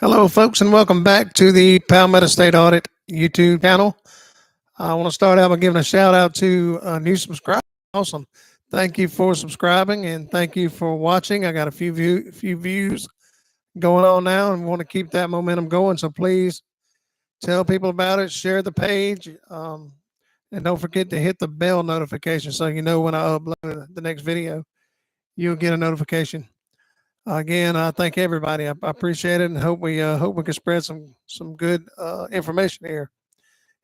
Hello, folks, and welcome back to the Palmetto State Audit YouTube channel. I want to start out by giving a shout out to new subscribers. Awesome. Thank you for subscribing and thank you for watching. I got a few views going on now and want to keep that momentum going. So please tell people about it, share the page, and don't forget to hit the bell notification so you know when I upload the next video, you'll get a notification. Again, I thank everybody. I appreciate it and hope we can spread some good information here.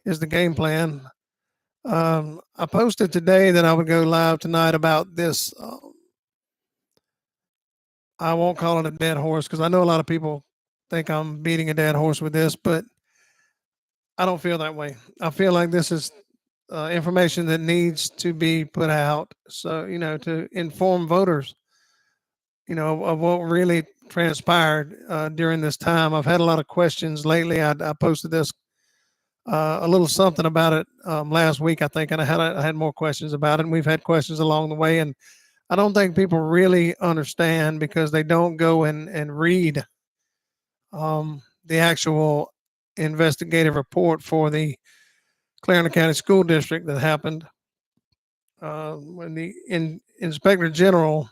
Is the game plan. I posted today that I would go live tonight about this. I won't call it a dead horse because I know a lot of people think I'm beating a dead horse with this, but I don't feel that way. I feel like this is information that needs to be put out. So, to inform voters, of what really transpired during this time. I've had a lot of questions lately. I posted this a little something about it last week, I think, and I had more questions about it. And we've had questions along the way, and I don't think people really understand because they don't go and read the actual investigative report for the Clarendon County School District that happened when the Inspector General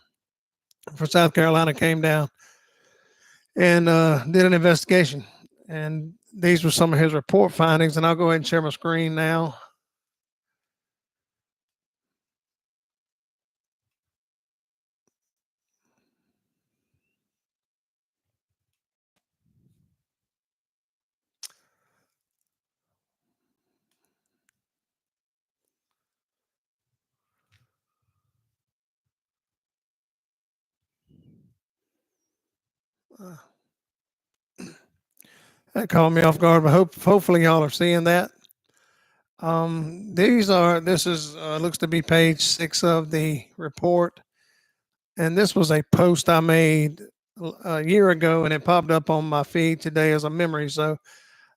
for South Carolina came down and did an investigation. And these were some of his report findings. And I'll go ahead and share my screen now. That caught me off guard, but hopefully y'all are seeing that. This is looks to be page 6 of the report, and this was a post I made a year ago, and it popped up on my feed today as a memory. So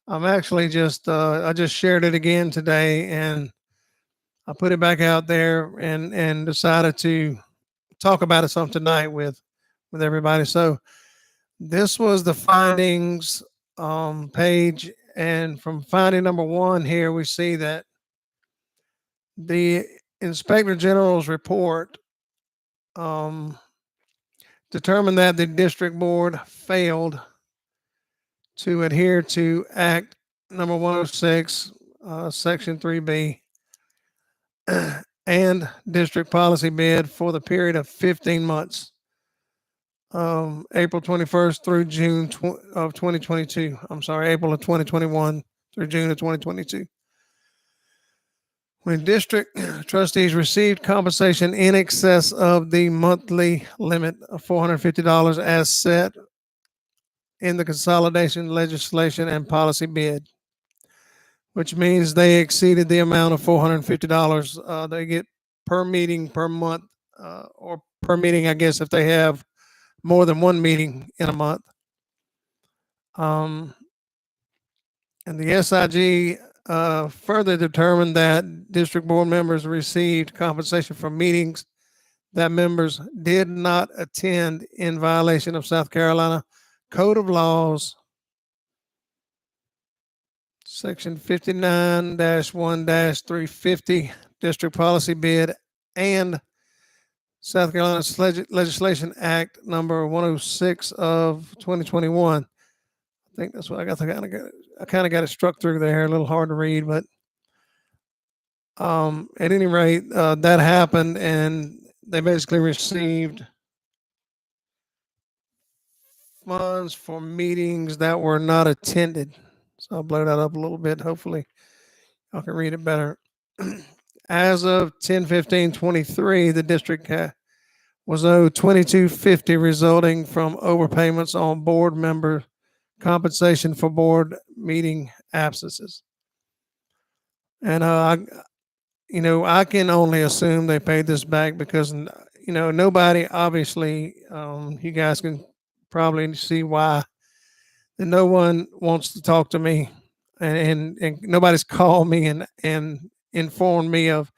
I'm actually I just shared it again today, and I put it back out there, and decided to talk about it some tonight with everybody. So this was the findings page, and from finding number 1 here, we see that the Inspector General's report determined that the district board failed to adhere to Act number 106, Section 3B, and district policy bid for the period of 15 months, April 21st through June of 2022. I'm sorry, April of 2021 through June of 2022. When district trustees received compensation in excess of the monthly limit of $450 as set in the consolidation legislation and policy bid, which means they exceeded the amount of $450 they get per meeting per month, or per meeting, I guess, if they have more than one meeting in a month. And the SIG further determined that district board members received compensation for meetings that members did not attend in violation of South Carolina Code of Laws, Section 59-1-350, District Policy Bid, and South Carolina Legislation Act number 106 of 2021. I think that's what I got. I kind of got it struck through there, a little hard to read, but at any rate, that happened, and they basically received funds for meetings that were not attended. So I'll blow that up a little bit. Hopefully, I can read it better. As of 10/15/23, the district was owed $22.50, resulting from overpayments on board member compensation for board meeting absences. And I can only assume they paid this back because nobody, obviously, you guys can probably see why, that no one wants to talk to me, and nobody's called me and informed me of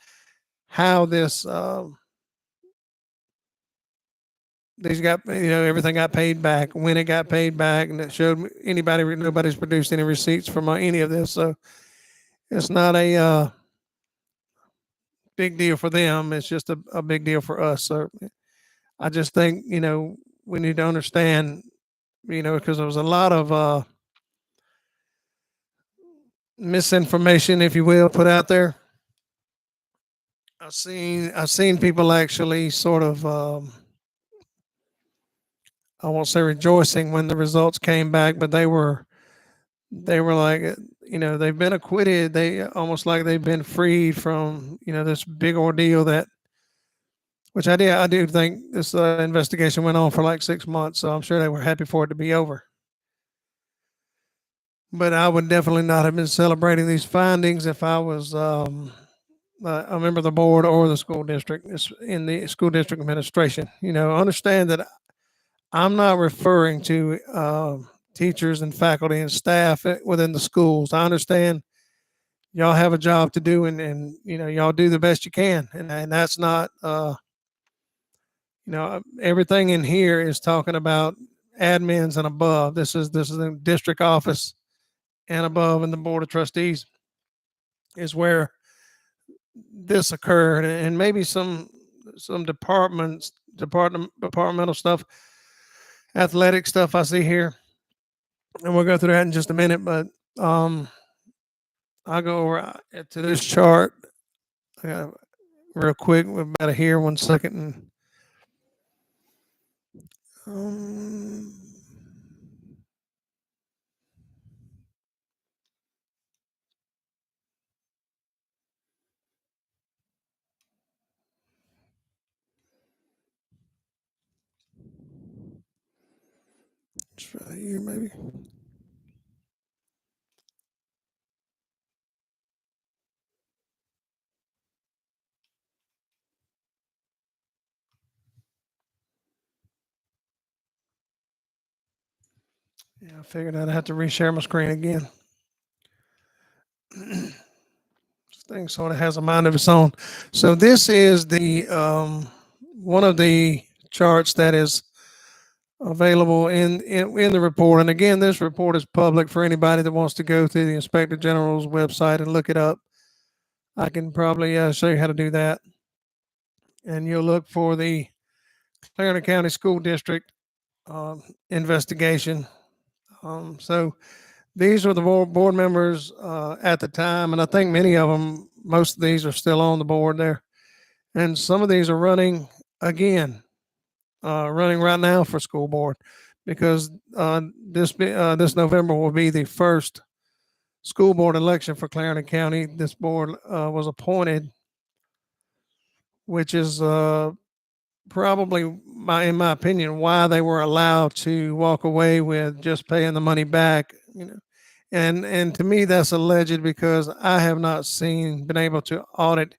how this these got, everything got paid back, when it got paid back, and it showed nobody's produced any receipts from any of this. So it's not a big deal for them. It's just a big deal for us. So I just think, we need to understand, because there was a lot of misinformation, if you will, put out there. I've seen people actually sort of I won't say rejoicing when the results came back, but they were like, they've been acquitted. They almost like they've been freed from, this big ordeal that, which I do think this investigation went on for like 6 months. So I'm sure they were happy for it to be over. But I would definitely not have been celebrating these findings if I was a member of the board or the school district. It's in the school district administration. Understand that I'm not referring to teachers and faculty and staff within the schools. I understand y'all have a job to do, and y'all do the best you can, and that's not everything in here is talking about admins and above. This is the district office and above, and the board of trustees is where this occurred, and maybe some departmental stuff, athletic stuff I see here, and we'll go through that in just a minute. But I'll go over to this chart real quick. We're about to hear 1 second. And, it's right here, maybe. Yeah, I figured I'd have to reshare my screen again. This thing sort of has a mind of its own. So this is the one of the charts that is available in the report. And again, this report is public for anybody that wants to go through the Inspector General's website and look it up. I can probably show you how to do that. And you'll look for the Clarendon County School District investigation. So these are the board members at the time, and I think many of them, most of these are still on the board there. And some of these are running again, running right now for school board, because this November will be the first school board election for Clarendon County. This board was appointed, which is probably, in my opinion, why they were allowed to walk away with just paying the money back. And to me, that's alleged, because I have not been able to audit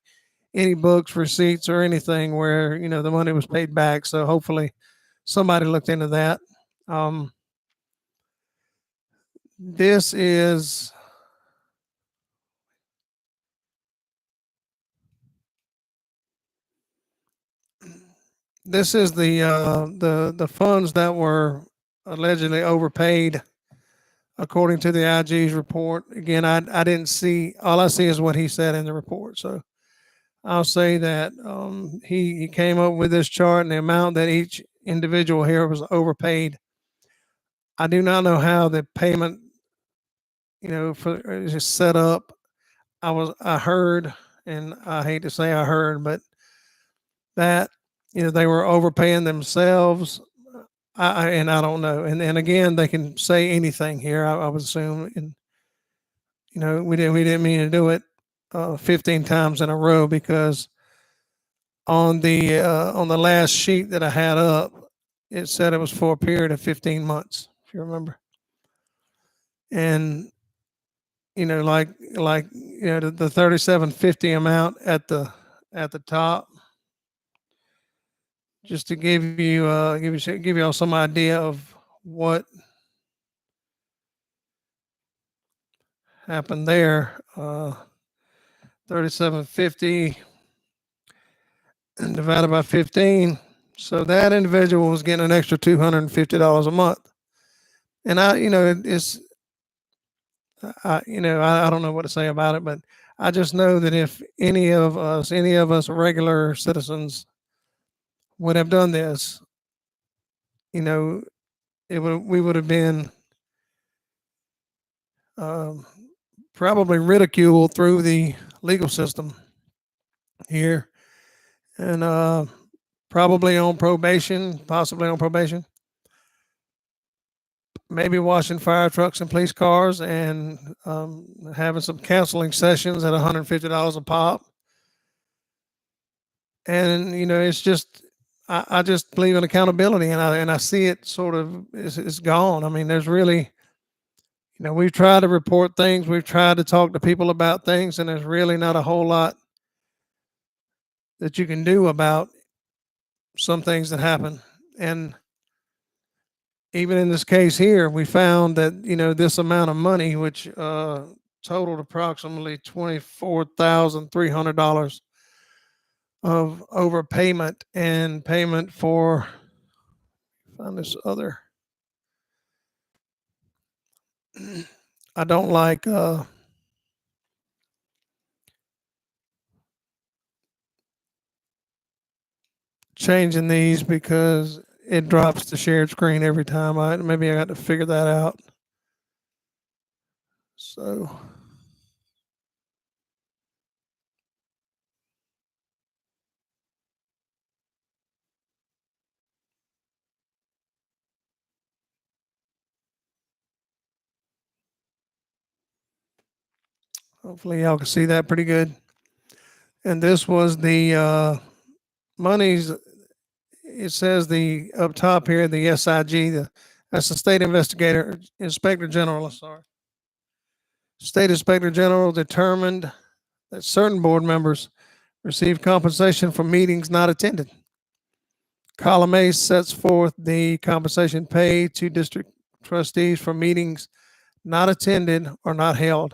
any books, receipts, or anything where the money was paid back. So hopefully, somebody looked into that. This is the funds that were allegedly overpaid, according to the IG's report. Again, I didn't see. All I see is what he said in the report. So I'll say that he came up with this chart, and the amount that each individual here was overpaid. I do not know how the payment, is just set up. I heard, and I hate to say I heard, but that they were overpaying themselves. And I don't know. And again, they can say anything here, I would assume. And we didn't mean to do it 15 times in a row, because on the last sheet that I had up, it said it was for a period of 15 months, if you remember. And the 3750 amount at the top, just to give you all some idea of what happened there. 3750 divided by 15, So that individual was getting an extra $250 a month. And I don't know what to say about it, but I just know that if any of us regular citizens would have done this, you know, we would have been um, probably ridiculed through the legal system here, and probably on probation, possibly on probation, maybe washing fire trucks and police cars, and having some counseling sessions at $150 a pop. And it's just I just believe in accountability, and I see it sort of it's gone. I mean, there's really, we've tried to report things, we've tried to talk to people about things, and there's really not a whole lot that you can do about some things that happen. And even in this case here, we found that this amount of money, which totaled approximately $24,300 of overpayment and payment for, find this other. I don't like changing these because it drops the shared screen every time. Maybe I got to figure that out. So hopefully y'all can see that pretty good. And this was the monies. It says the up top here, the SIG, that's the State Inspector General. Sorry, State Inspector General determined that certain board members receive compensation for meetings not attended. Column A sets forth the compensation paid to district trustees for meetings not attended or not held.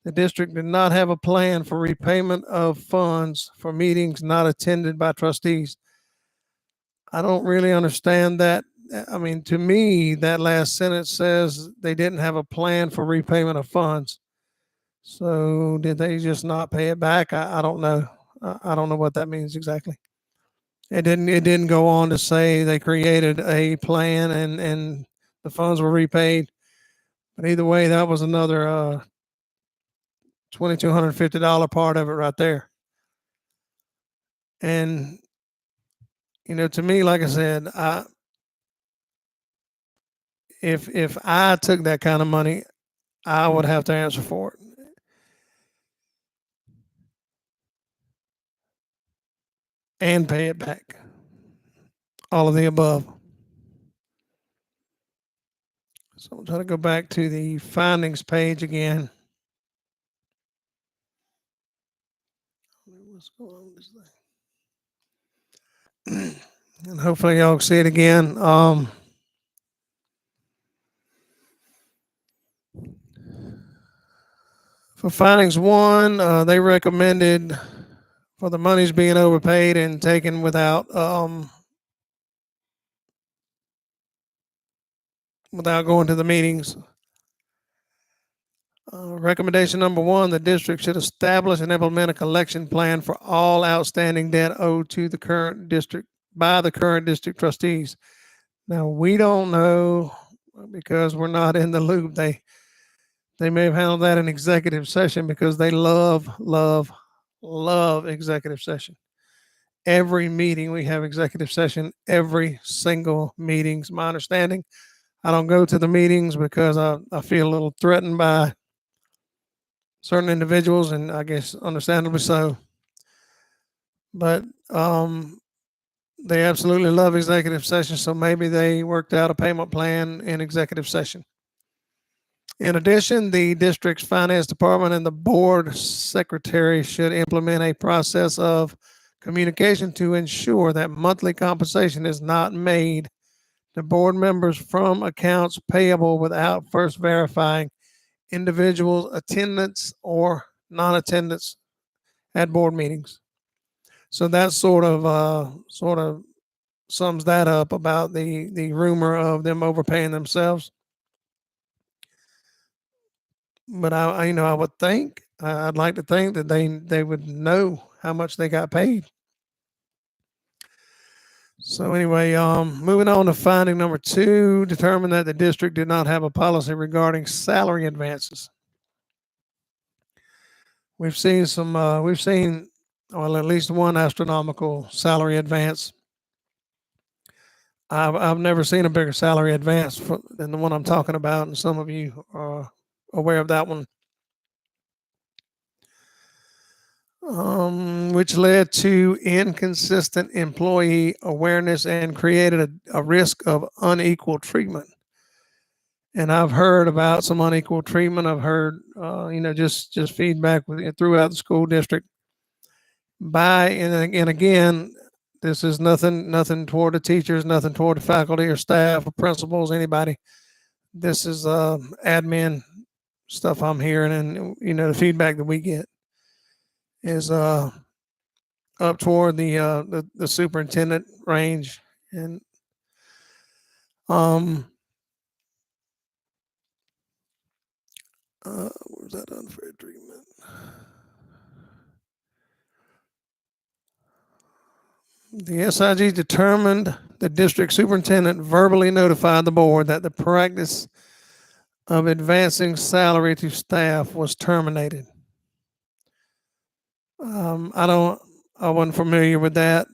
The district did not have a plan for repayment of funds for meetings not attended by trustees. I don't really understand that. I mean, to me, that last sentence says they didn't have a plan for repayment of funds. So did they just not pay it back? I don't know. I don't know what that means exactly. It didn't go on to say they created a plan and the funds were repaid. But either way, that was another $2,250 part of it right there. And to me, like I said, if I took that kind of money, I would have to answer for it. And pay it back. All of the above. So I'm trying to go back to the findings page again. What's going on with this thing? And hopefully y'all can see it again. For findings one, they recommended for the monies being overpaid and taken without going to the meetings. Recommendation number one, the district should establish and implement a collection plan for all outstanding debt owed to the current district by the current district trustees. Now, we don't know because we're not in the loop. They may have handled that in executive session because they love executive session. Every meeting we have executive session, every single meeting's my understanding. I don't go to the meetings because I feel a little threatened by certain individuals, and I guess understandably so. But they absolutely love executive session, so maybe they worked out a payment plan in executive session. In addition, the district's finance department and the board secretary should implement a process of communication to ensure that monthly compensation is not made to board members from accounts payable without first verifying individuals' attendance or non-attendance at board meetings. So that's sort of sums that up about the rumor of them overpaying themselves. But I would think, I'd like to think that they would know how much they got paid. So anyway, moving on to finding number 2, determined that the district did not have a policy regarding salary advances. We've seen well, at least one astronomical salary advance. I've never seen a bigger salary advance than the one I'm talking about, and some of you are aware of that one. Which led to inconsistent employee awareness and created a risk of unequal treatment. And I've heard about some unequal treatment. I've heard, just feedback throughout the school district. And again, this is nothing toward the teachers, nothing toward the faculty or staff or principals, anybody. This is admin stuff I'm hearing, and the feedback that we get is up toward the superintendent range, and where's that unfair treatment? The SIG determined the district superintendent verbally notified the board that the practice of advancing salary to staff was terminated. I wasn't familiar with that.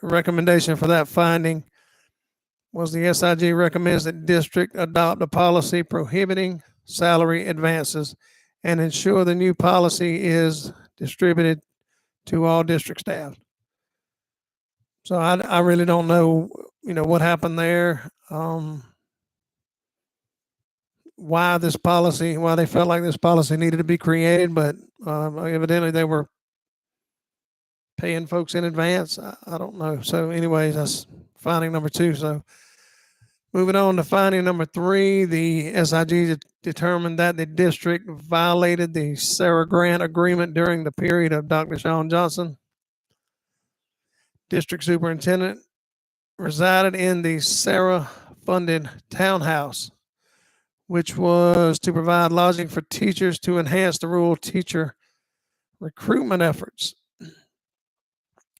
Recommendation for that finding was the SIG recommends that district adopt a policy prohibiting salary advances and ensure the new policy is distributed to all district staff. So I really don't know, what happened there. Why they felt like this policy needed to be created, but evidently they were paying folks in advance. I don't know. So anyways, that's finding number 2. So moving on to finding number 3, the SIG determined that the district violated the Sarah Grant agreement during the period of Dr. Sean Johnson. District superintendent resided in the Sarah-funded townhouse, which was to provide lodging for teachers to enhance the rural teacher recruitment efforts.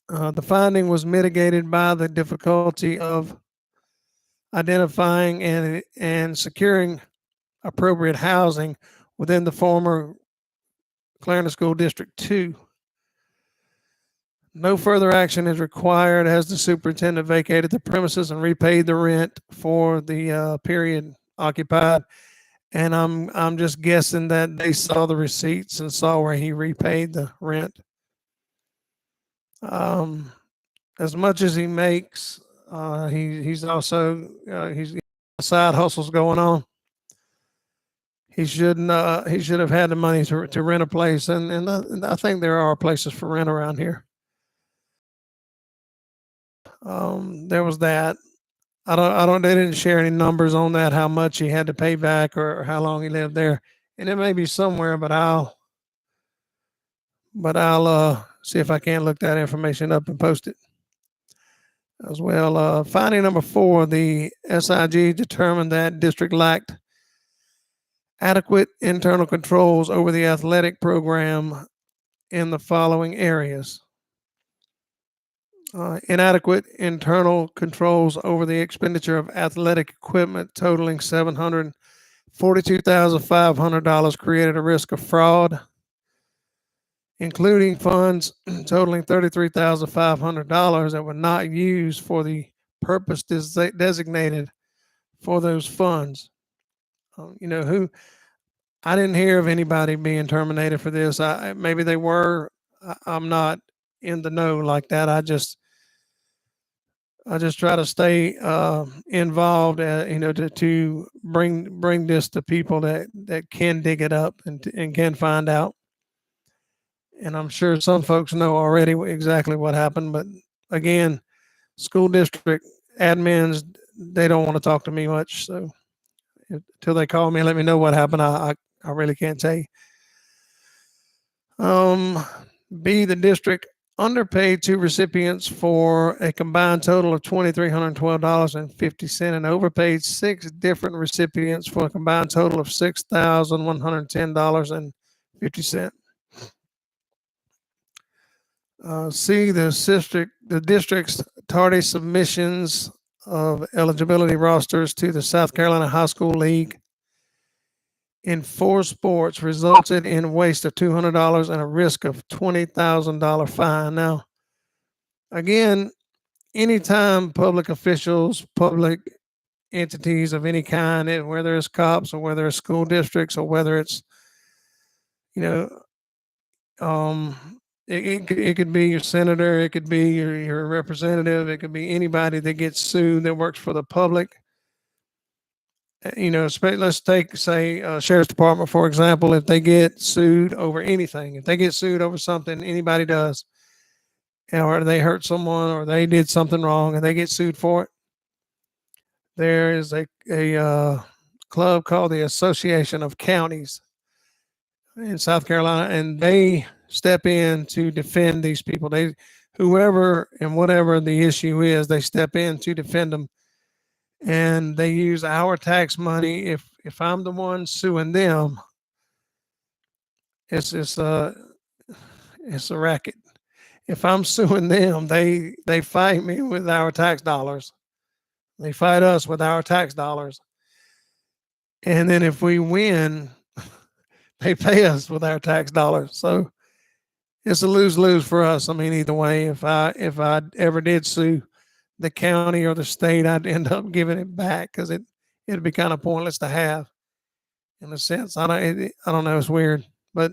The finding was mitigated by the difficulty of identifying and securing appropriate housing within the former Clarendon School District 2. No further action is required as the superintendent vacated the premises and repaid the rent for the period occupied. And I'm just guessing that they saw the receipts and saw where he repaid the rent. As much as he makes, he's also he's side hustles going on. He should have had the money to rent a place, and I think there are places for rent around here. There was that. They didn't share any numbers on that, how much he had to pay back or how long he lived there. And it may be somewhere, but I'll see if I can look that information up and post it as well. Finding number 4, the SIG determined that district lacked adequate internal controls over the athletic program in the following areas. Inadequate internal controls over the expenditure of athletic equipment totaling $742,500 created a risk of fraud, including funds totaling $33,500 that were not used for the purpose designated for those funds. I didn't hear of anybody being terminated for this. Maybe they were. I'm not in the know like that. I just try to stay involved, to bring this to people that can dig it up and can find out. And I'm sure some folks know already exactly what happened. But again, school district admins, they don't want to talk to me much. So until they call me and let me know what happened, I really can't tell you. B, the district underpaid two recipients for a combined total of $2,312.50 and overpaid six different recipients for a combined total of $6,110.50. C, the district's tardy submissions of eligibility rosters to the South Carolina High School League in 4 sports resulted in waste of $200 and a risk of $20,000 fine. Now, again, anytime public officials, public entities of any kind, whether it's cops or whether it's school districts or whether it's, you know, it could be your senator, it could be your representative, it could be anybody that gets sued that works for the public. Let's take, say, sheriff's department, for example. If they get sued over anything, if they get sued over something anybody does, or they hurt someone or they did something wrong and they get sued for it, there is a club called the Association of Counties in South Carolina, and they step in to defend these people. Whoever and whatever the issue is, they step in to defend them. And they use our tax money. If I'm the one suing them, it's a racket. If I'm suing them, they fight me with our tax dollars. They fight us with our tax dollars. And then if we win, they pay us with our tax dollars. So it's a lose-lose for us. I mean, either way, if I ever did sue the county or the state, I'd end up giving it back because it'd be kind of pointless to have, in a sense. I don't know. It's weird, but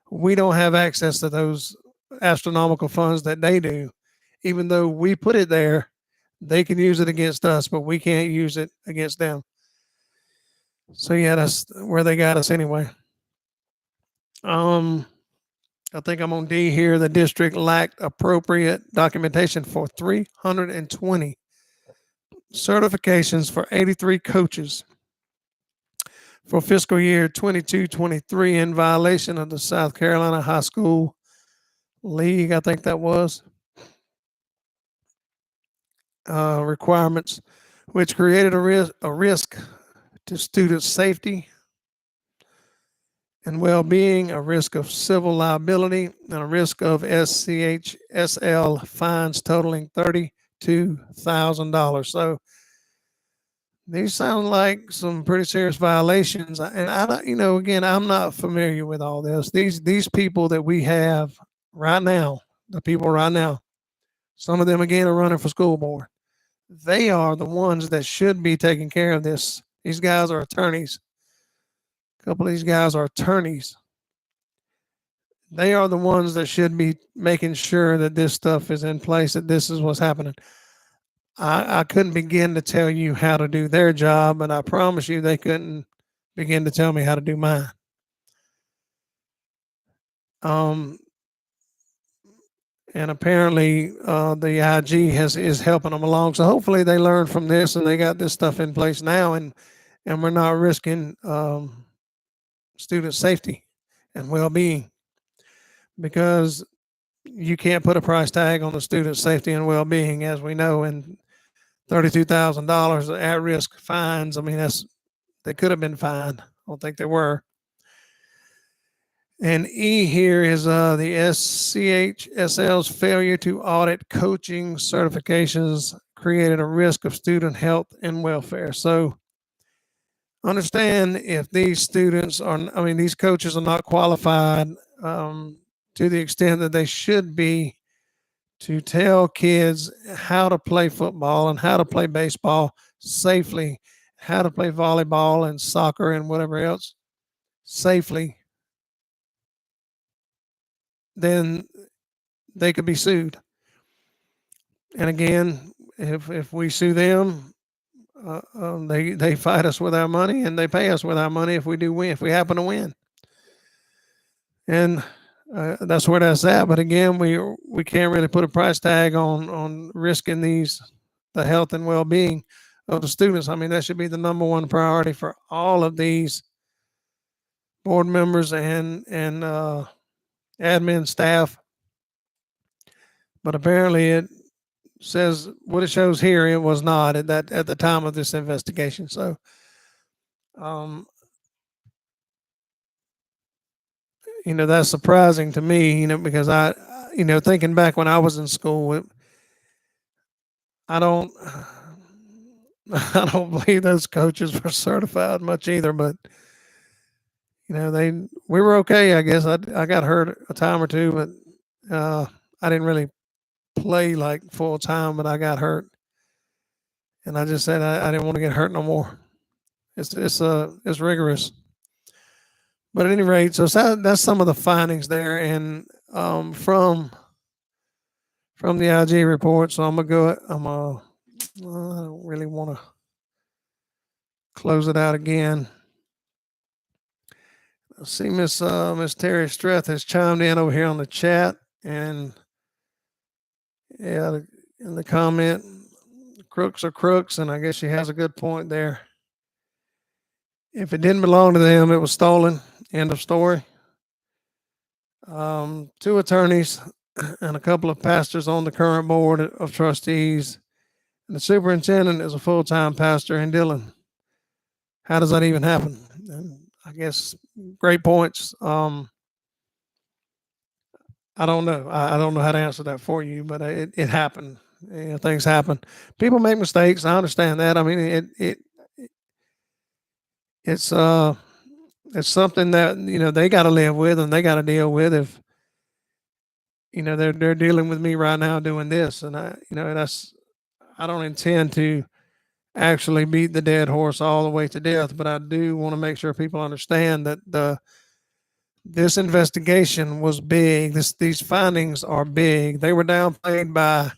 we don't have access to those astronomical funds that they do. Even though we put it there, they can use it against us, but we can't use it against them. So yeah, that's where they got us anyway. I think I'm on D here. The district lacked appropriate documentation for 320 certifications for 83 coaches for fiscal year 22-23 in violation of the South Carolina High School League, I think that was, requirements, which created a risk to students' safety and well-being, a risk of civil liability, and a risk of CCSL fines totaling $32,000. So these sound like some pretty serious violations. And again, I'm not familiar with all this. These people that we have right now, the people right now, some of them again are running for school board. They are the ones that should be taking care of this. These guys are attorneys. A couple of these guys are attorneys. They are the ones that should be making sure that this stuff is in place, that this is what's happening. I couldn't begin to tell you how to do their job, and I promise you they couldn't begin to tell me how to do mine. And apparently the IG is helping them along. So hopefully they learn from this and they got this stuff in place now, and we're not risking student safety and well-being, because you can't put a price tag on the student safety and well-being, as we know, and $32,000 at-risk fines. I mean, they could have been fined. I don't think they were. And E here is the SCHSL's failure to audit coaching certifications created a risk of student health and welfare. So understand, if these these coaches are not qualified to the extent that they should be to tell kids how to play football and how to play baseball safely, how to play volleyball and soccer and whatever else safely, then they could be sued. And again, if we sue them, they fight us with our money and they pay us with our money if we do win, if we happen to win. And that's where that's at. But again, we can't really put a price tag on risking the health and well-being of the students. I mean, that should be the number one priority for all of these board members and admin staff. but apparently it says what it shows here. It was not at the time of this investigation. So, um, that's surprising to me. Because thinking back when I was in school, I don't, I don't believe those coaches were certified much either. But we were okay. I guess I got hurt a time or two, but I didn't really play like full time. But I got hurt, and I just said I didn't want to get hurt no more. It's rigorous. But at any rate, so that's some of the findings there, and from the IG report. So I'm gonna go. I don't really want to close it out again. I see Miss Terry Strath has chimed in over here on the chat, and yeah, in the comment, crooks are crooks, and I guess she has a good point there. If it didn't belong to them, it was stolen. End of story. Two attorneys and a couple of pastors on the current board of trustees. And the superintendent is a full-time pastor in Dillon. How does that even happen? And I guess great points. I don't know. I don't know how to answer that for you, but it happened. Things happen. People make mistakes. I understand that. I mean, it's something that they got to live with and they got to deal with. If they're dealing with me right now doing this, and I don't intend to actually beat the dead horse all the way to death, but I do want to make sure people understand that this investigation was big. These findings are big. They were downplayed by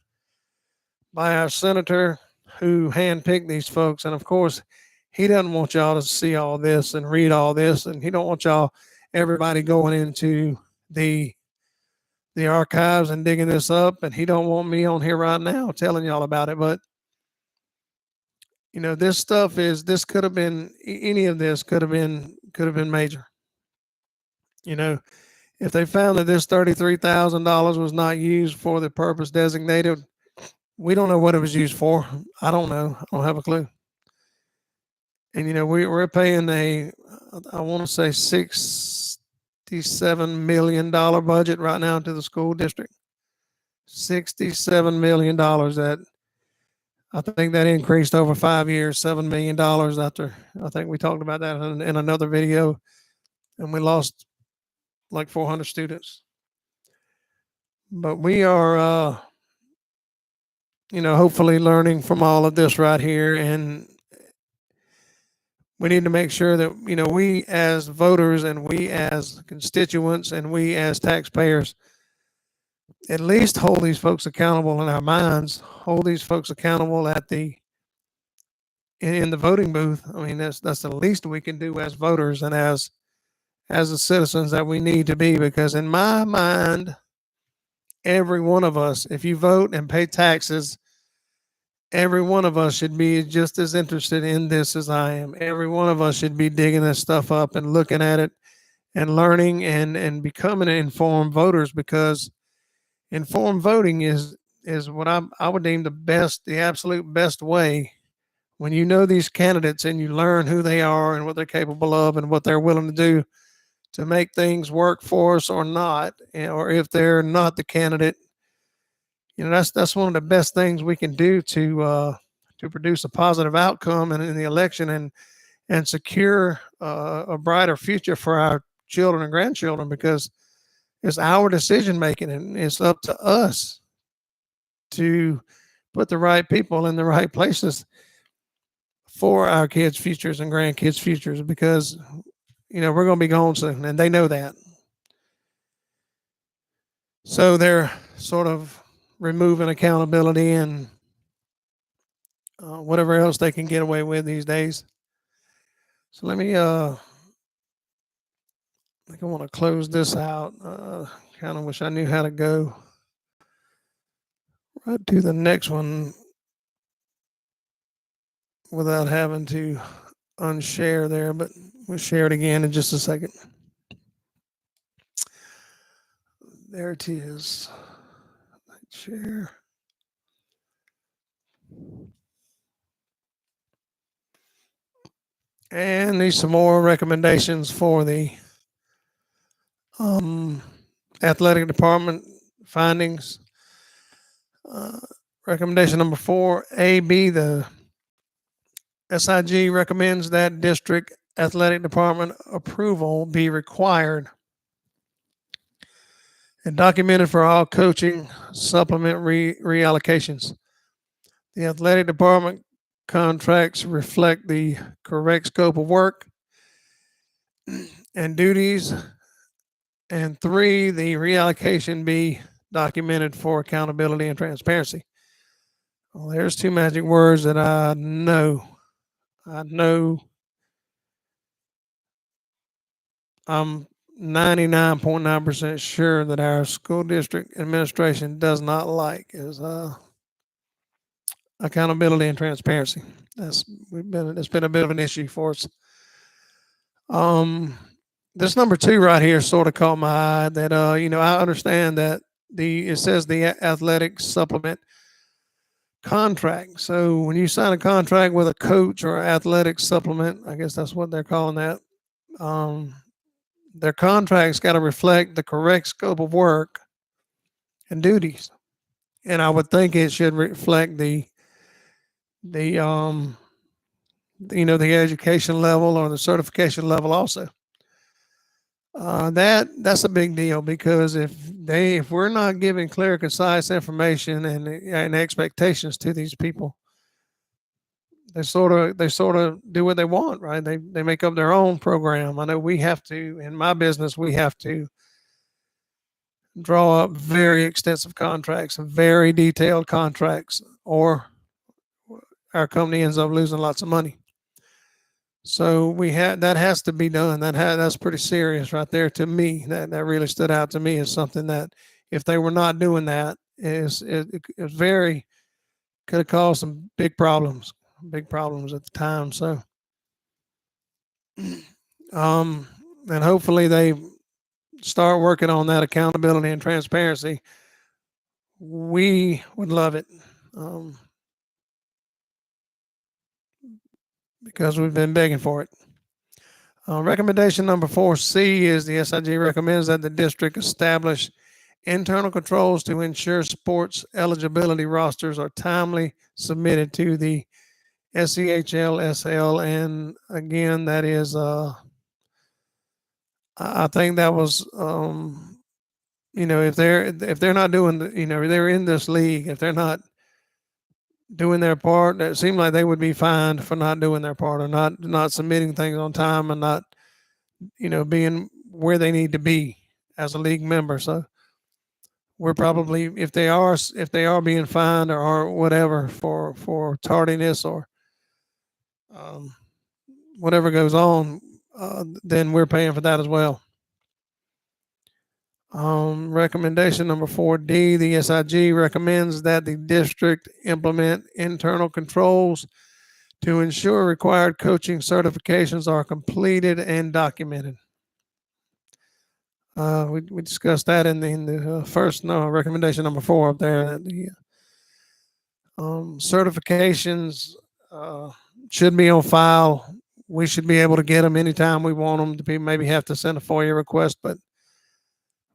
our senator who handpicked these folks, and of course, he doesn't want y'all to see all this and read all this, and he don't want everybody going into the archives and digging this up, and he don't want me on here right now telling y'all about it. But this stuff this could have been any of this could have been major. If they found that this $33,000 was not used for the purpose designated, we don't know what it was used for. I don't know. I don't have a clue. And we're paying I want to say $67 million budget right now to the school district. $67 million. That I think that increased over 5 years, $7 million after. I think we talked about that in another video, and we lost like 400 students. But we are, hopefully learning from all of this right here, and we need to make sure that we as voters and we as constituents and we as taxpayers at least hold these folks accountable in our minds, hold these folks accountable in the voting booth. I mean, that's the least we can do as voters and as the citizens that we need to be, because in my mind, every one of us, if you vote and pay taxes, every one of us should be just as interested in this as I am. Every one of us should be digging this stuff up and looking at it and learning and becoming informed voters, because informed voting is what I would deem the absolute best way. When you know these candidates and you learn who they are and what they're capable of and what they're willing to do to make things work for us or not, or if they're not the candidate, that's one of the best things we can do to produce a positive outcome in the election and secure a brighter future for our children and grandchildren, because it's our decision making and it's up to us to put the right people in the right places for our kids' futures and grandkids' futures, because we're going to be gone soon, and they know that. So they're sort of removing accountability and whatever else they can get away with these days. So let me, I think I want to close this out. Kind of wish I knew how to go right to the next one without having to unshare there, but we'll share it again in just a second. There it is. Share. And these some more recommendations for the athletic department findings. Recommendation number 4, the SIG recommends that district athletic department approval be required and documented for all coaching supplement reallocations. The athletic department contracts reflect the correct scope of work and duties. And 3, the reallocation be documented for accountability and transparency. Well, there's 2 magic words that I know. I'm 99.9% sure that our school district administration does not like is accountability and transparency. It's been a bit of an issue for us. This number 2 right here sort of caught my eye. That I understand that it says the athletic supplement contract. So when you sign a contract with a coach or athletic supplement, I guess that's what they're calling that. Their contract's got to reflect the correct scope of work and duties, and I would think it should reflect the the education level or the certification level also. That's a big deal, because if we're not giving clear, concise information and expectations to these people, they sort of do what they want, right? They make up their own program. I know we have to, in my business, we have to draw up very extensive contracts and very detailed contracts, or our company ends up losing lots of money. So that has to be done. That's pretty serious right there to me. That really stood out to me as something that, if they were not doing that, it very could have caused some big problems at the time. So, and hopefully they start working on that accountability and transparency. We would love it, because we've been begging for it. Recommendation number 4C is the SIG recommends that the district establish internal controls to ensure sports eligibility rosters are timely submitted to the SEHL-SL. And again, that is, I think that was, if they're not doing, they're in this league, if they're not doing their part, it seemed like they would be fined for not doing their part, or not submitting things on time, and not, being where they need to be as a league member. So we're probably, if they are being fined or whatever for tardiness or whatever goes on, then we're paying for that as well. Recommendation number 4D, the SIG recommends that the district implement internal controls to ensure required coaching certifications are completed and documented. We discussed that in the first recommendation number 4 up there. That the certifications should be on file. We should be able to get them anytime we want them. To maybe have to send a FOIA request, but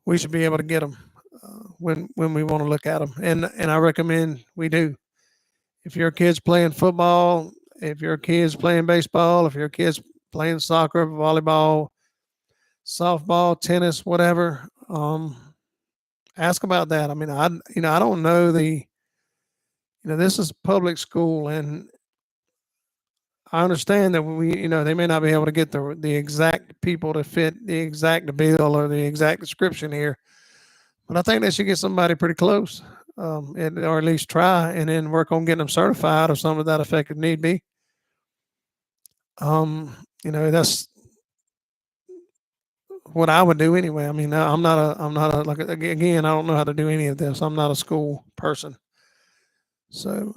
we should be able to get them when we want to look at them. And I recommend we do. If your kid's playing football, if your kid's playing baseball, if your kid's playing soccer, volleyball, softball, tennis, whatever, ask about that. I mean, I don't know this is public school, and I understand that they may not be able to get the exact people to fit the exact bill or the exact description here, but I think they should get somebody pretty close, or at least try, and then work on getting them certified or something to that effect if need be. That's what I would do anyway. I mean, I'm not a like, again, I don't know how to do any of this. I'm not a school person, so.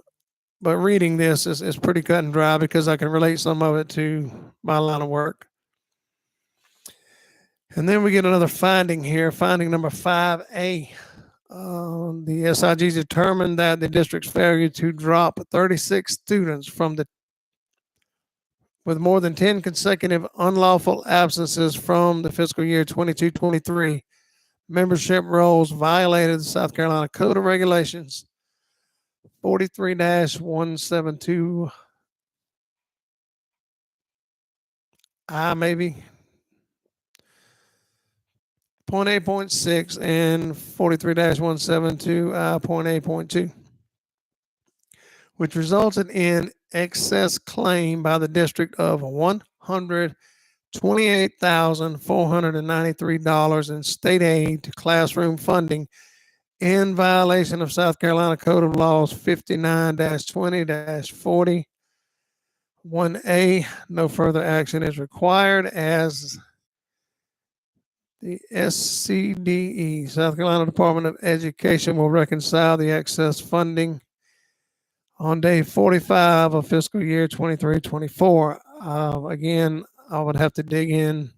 But reading this is pretty cut and dry, because I can relate some of it to my line of work. And then we get another finding here, finding number 5A. The SIG determined that the district's failure to drop 36 students with more than 10 consecutive unlawful absences from the fiscal year 22-23 membership rolls violated the South Carolina Code of Regulations 43-172 I maybe 0.8.6 and 43-172 I.8.2, which resulted in excess claim by the district of $128,493 in state aid to classroom funding in violation of South Carolina Code of Laws 59-20-40. 1A, no further action is required as the SCDE, South Carolina Department of Education, will reconcile the excess funding on day 45 of fiscal year 23-24. Again, I would have to dig in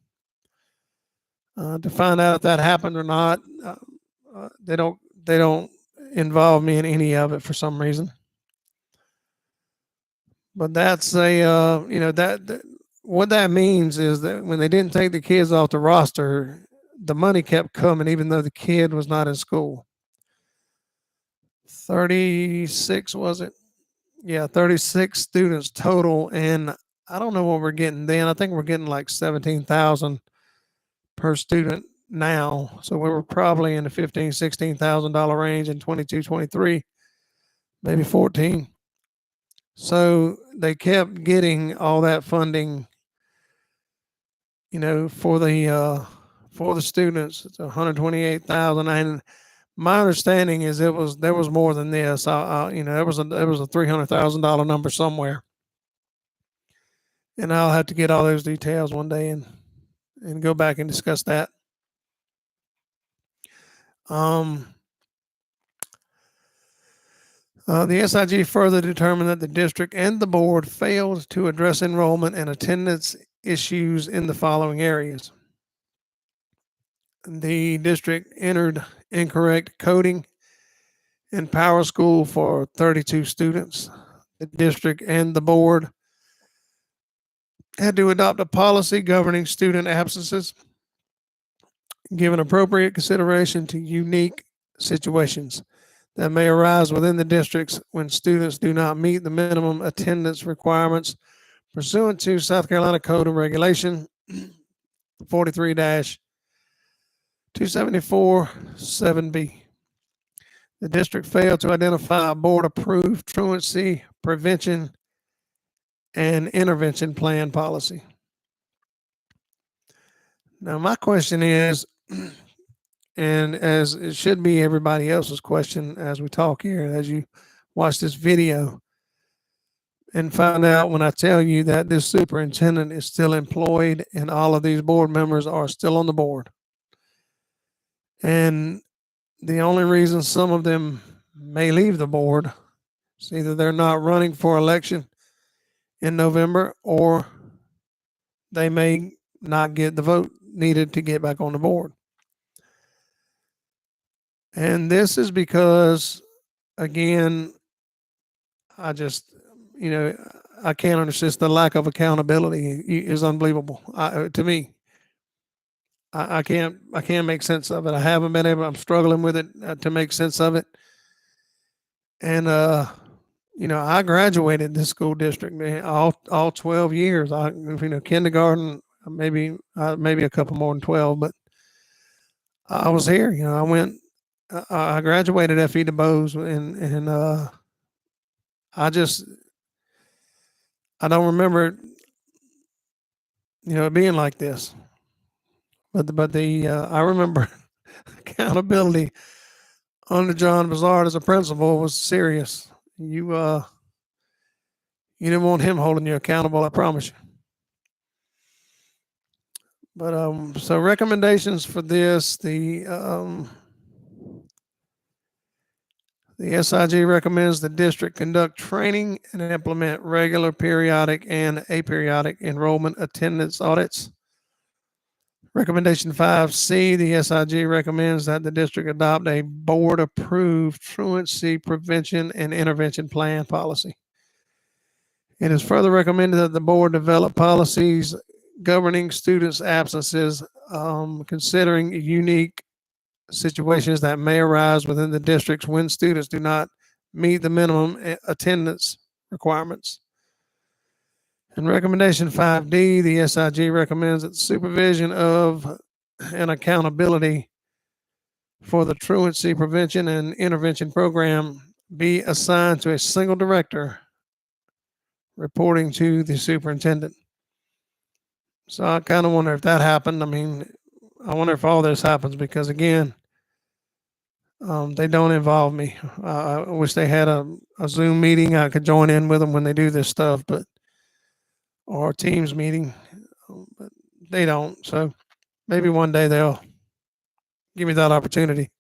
to find out if that happened or not. They don't involve me in any of it for some reason. But that's that what that means is that when they didn't take the kids off the roster, the money kept coming even though the kid was not in school. 36 was it? Yeah, 36 students total, and I don't know what we're getting then. I think we're getting like 17,000 per student now. So we were probably in the $15,000-$16,000 range in 22-23, maybe 14. So they kept getting all that funding, for the students. It's 128,000, and my understanding is there was more than this. There was a $300,000 number somewhere, and I'll have to get all those details one day and go back and discuss that. The SIG further determined that the district and the board failed to address enrollment and attendance issues in the following areas. The district entered incorrect coding in Power School for 32 students. The district and the board had to adopt a policy governing student absences, giving appropriate consideration to unique situations that may arise within the districts when students do not meet the minimum attendance requirements pursuant to South Carolina Code of Regulation 43-274 7B. The district failed to identify a board-approved truancy prevention and intervention plan policy. Now, my question is, and as it should be everybody else's question as we talk here, as you watch this video and find out when I tell you that this superintendent is still employed and all of these board members are still on the board. And the only reason some of them may leave the board is either they're not running for election in November or they may not get the vote needed to get back on the board. And this is because, again, I just, I can't understand the lack of accountability is unbelievable to me. I can't make sense of it. I haven't been able. I'm struggling with it to make sense of it. And I graduated this school district, man, all 12 years. Kindergarten, maybe a couple more than 12, but I was here. I went. I graduated FE DuBose, and I don't remember it being like this. But I remember accountability under John Bazard as a principal was serious. You didn't want him holding you accountable, I promise you. But so recommendations for this, the SIG recommends the district conduct training and implement regular, periodic, and aperiodic enrollment attendance audits. Recommendation 5C, the SIG recommends that the district adopt a board-approved truancy prevention and intervention plan policy. It is further recommended that the board develop policies governing students' absences, considering unique situations that may arise within the districts when students do not meet the minimum attendance requirements. In recommendation 5D, the SIG recommends that the supervision of and accountability for the truancy prevention and intervention program be assigned to a single director reporting to the superintendent. So I kind of wonder if that happened. I mean, I wonder if all this happens because, again, they don't involve me. I wish they had a Zoom meeting. I could join in with them when they do this stuff, or a Teams meeting, but they don't. So maybe one day they'll give me that opportunity.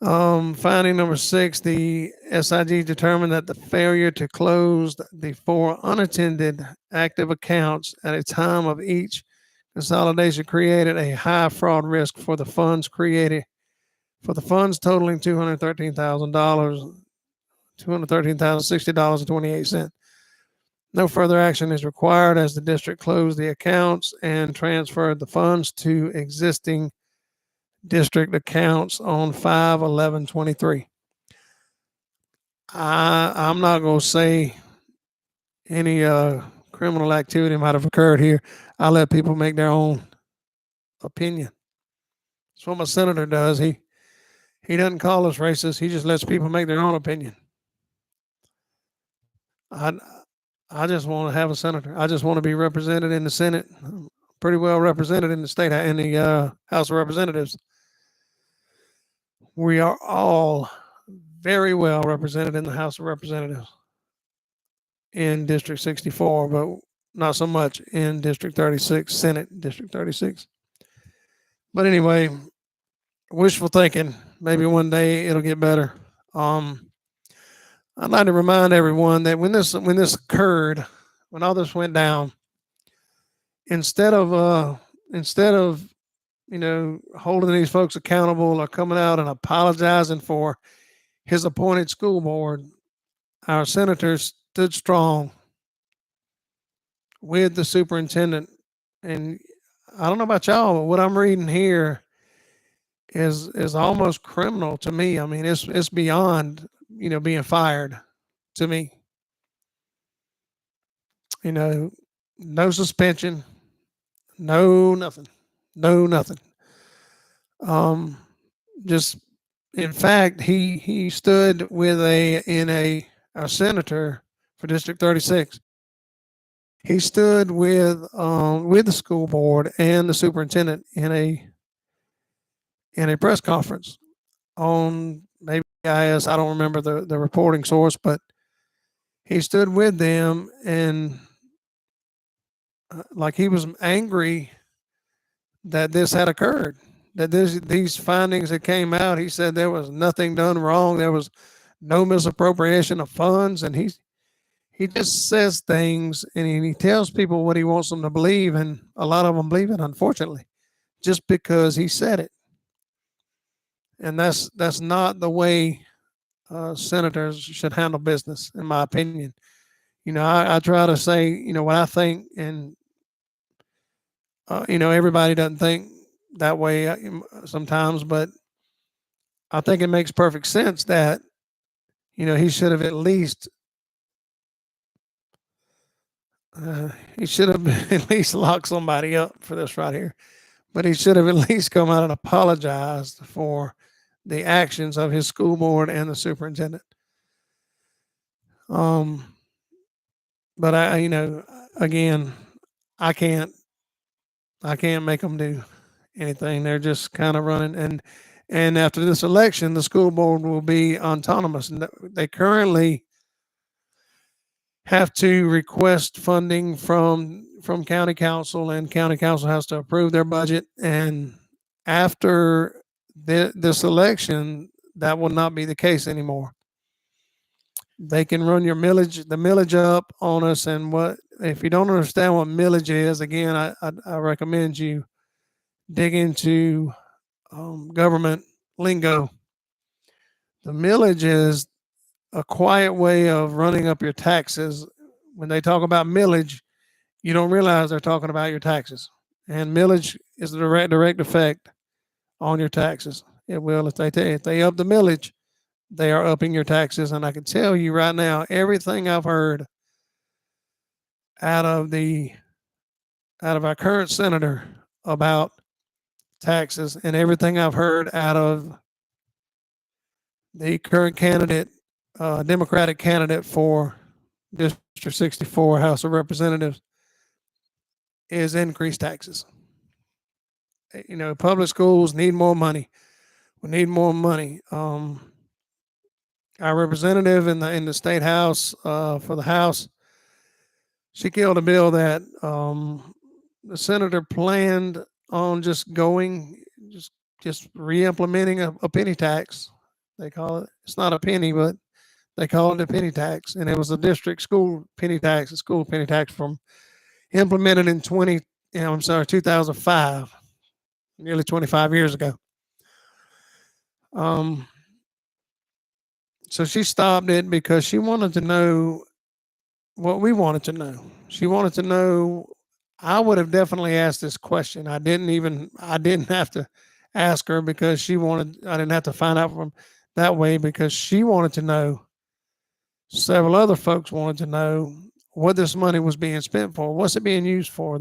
Finding number 6, the SIG determined that the failure to close the 4 unattended active accounts at a time of each consolidation created a high fraud risk for the funds totaling $213,000, $213,060.28. No further action is required as the district closed the accounts and transferred the funds to existing district accounts on 5/11/23. I'm not going to say any criminal activity might have occurred here. I let people make their own opinion. That's what my senator does. He doesn't call us racist. He just lets people make their own opinion. I just want to have a senator. I just want to be represented in the Senate. I'm pretty well represented in the state, in the House of Representatives. We are all very well represented in the House of Representatives in District 64, but not so much in District 36, Senate District 36. But anyway, wishful thinking. Maybe one day it'll get better. I'd like to remind everyone that when this occurred, when all this went down, instead of holding these folks accountable or coming out and apologizing for his appointed school board, our senators stood strong with the superintendent. And I don't know about y'all, but what I'm reading here is almost criminal to me. I mean, it's beyond, being fired to me. No suspension, no nothing. Just in fact, he stood with a senator for District 36. He stood with the school board and the superintendent in a press conference on maybe IS. I don't remember the reporting source, but he stood with them and like he was angry that this had occurred, that these findings that came out. He said there was nothing done wrong. There was no misappropriation of funds, and he just says things and he tells people what he wants them to believe, and a lot of them believe it, unfortunately, just because he said it. And that's not the way senators should handle business, in my opinion. I try to say, what I think, and everybody doesn't think that way sometimes, but I think it makes perfect sense that, he should have at least at least locked somebody up for this right here. But he should have at least come out and apologized for the actions of his school board and the superintendent. But again, I can't make them do anything. They're just kind of running. And after this election, the school board will be autonomous. And they currently have to request funding from county council, and county council has to approve their budget. And after this election, that will not be the case anymore. They can run the millage up on us. And if you don't understand what millage is, again, I recommend you dig into government lingo, the millage is a quiet way of running up your taxes. When they talk about millage, you don't realize they're talking about your taxes. And millage is the direct effect on your taxes. It will if they up the millage, they are upping your taxes. And I can tell you right now, everything I've heard out of our current senator about taxes, and everything I've heard out of the current candidate, Democratic candidate for District 64 House of Representatives, is increased taxes. Public schools need more money. We need more money. Our representative in the state house, for the House, she killed a bill that the senator planned on just re-implementing a penny tax. They call it. It's not a penny, but they call it a penny tax, and it was a district school penny tax, a school penny tax from implemented in 2005, nearly 25 years ago. So she stopped it because she wanted to know what we wanted to know. She wanted to know. I would have definitely asked this question. I didn't have to ask her because I didn't have to find out from that way because she wanted to know. Several other folks wanted to know what this money was being spent for. What's it being used for?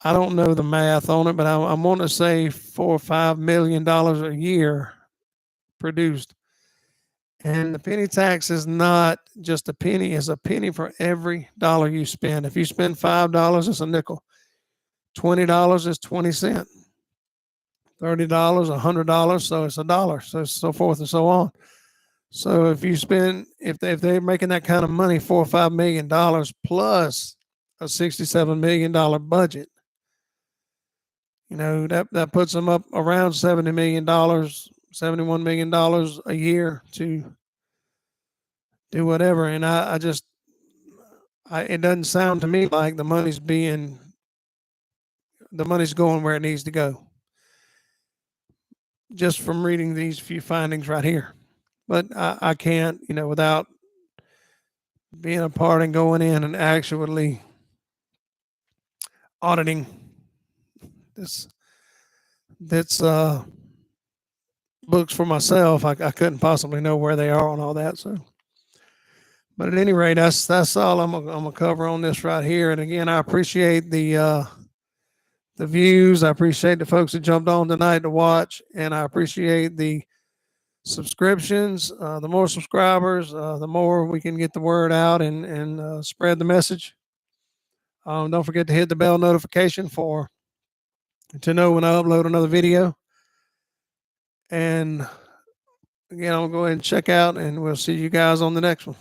I don't know the math on it, but I want to say $4 or $5 million a year produced. And the penny tax is not just a penny; it's a penny for every dollar you spend. If you spend $5, it's a nickel. $20 is 20 cents. $30, $100, so it's a dollar. So forth and so on. So if they're making that kind of money, $4 or $5 million plus a $67 million budget, that puts them up around $70 million, $71 million a year to do whatever. And it doesn't sound to me like the money's going where it needs to go. Just from reading these few findings right here. But I can't, without being a part and going in and actually auditing this books for myself, I couldn't possibly know where they are and all that. So, but at any rate, that's all I'm gonna cover on this right here. And again, I appreciate the views. I appreciate the folks that jumped on tonight to watch, and I appreciate the subscriptions. The more subscribers, the more we can get the word out and spread the message. Don't forget to hit the bell notification to know when I upload another video. And again, I'll go ahead and check out, and we'll see you guys on the next one.